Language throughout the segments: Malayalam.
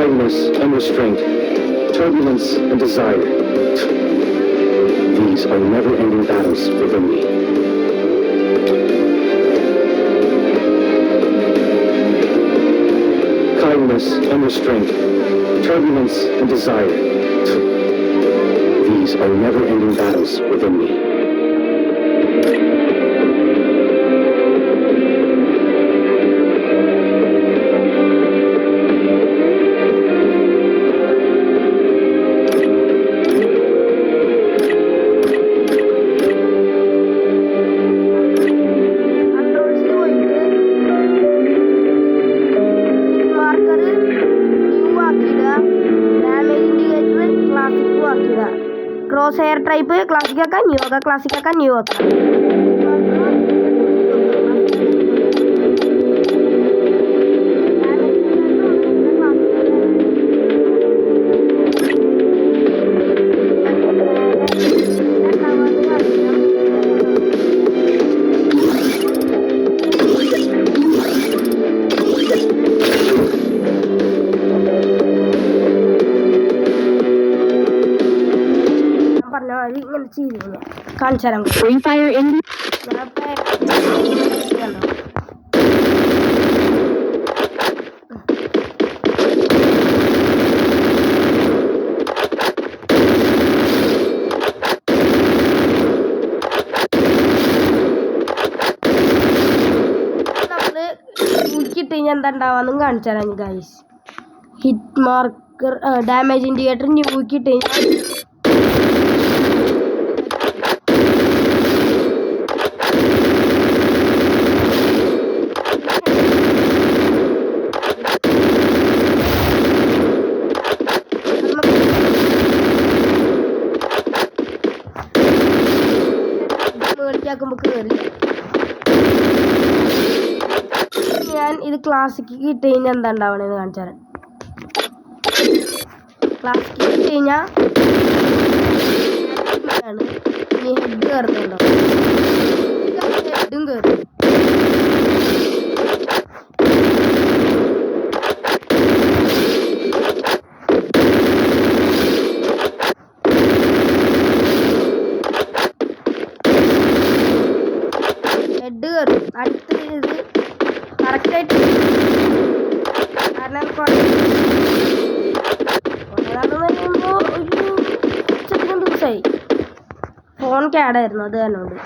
Kindness and restraint, turbulence and desire. These are never-ending battles within me. Kindness and restraint, turbulence and desire. These are never-ending battles within me. Cross hair type classic akan new classic akan new Free Fire in എന്താണ്ടാവാന്നും കാണിച്ചു തരാം guys. Hit marker damage indicator ന്യൂക്കിട്ട് ഞാൻ ഇത് ക്ലാസ്സിക്ക് കിട്ടി കഴിഞ്ഞാൽ എന്താ ഉണ്ടാവണേന്ന് കാണിച്ചു തരാം. ക്ലാസ്സിക്ക് കിട്ടി കഴിഞ്ഞാൽ ഇനി ഹെഡ് കയറുന്നുണ്ടോ, ഹെഡും കയറും. ഹെഡ് കയറും. അടുത്ത ഇത് കറക്റ്റായിട്ട് കാരണം പറയുമ്പോൾ ഒരു ഉച്ചത്തിനും ദിവസമായി ഫോൺ കേടായിരുന്നു. അത് തന്നെ ഉണ്ട്.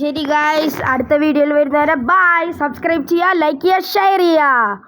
ശരി ഗായ്സ്, അടുത്ത വീഡിയോയിൽ വരുന്നവരെ ബൈ. സബ്സ്ക്രൈബ് ചെയ്യുക, ലൈക്ക് ചെയ്യുക, ഷെയർ ചെയ്യുക.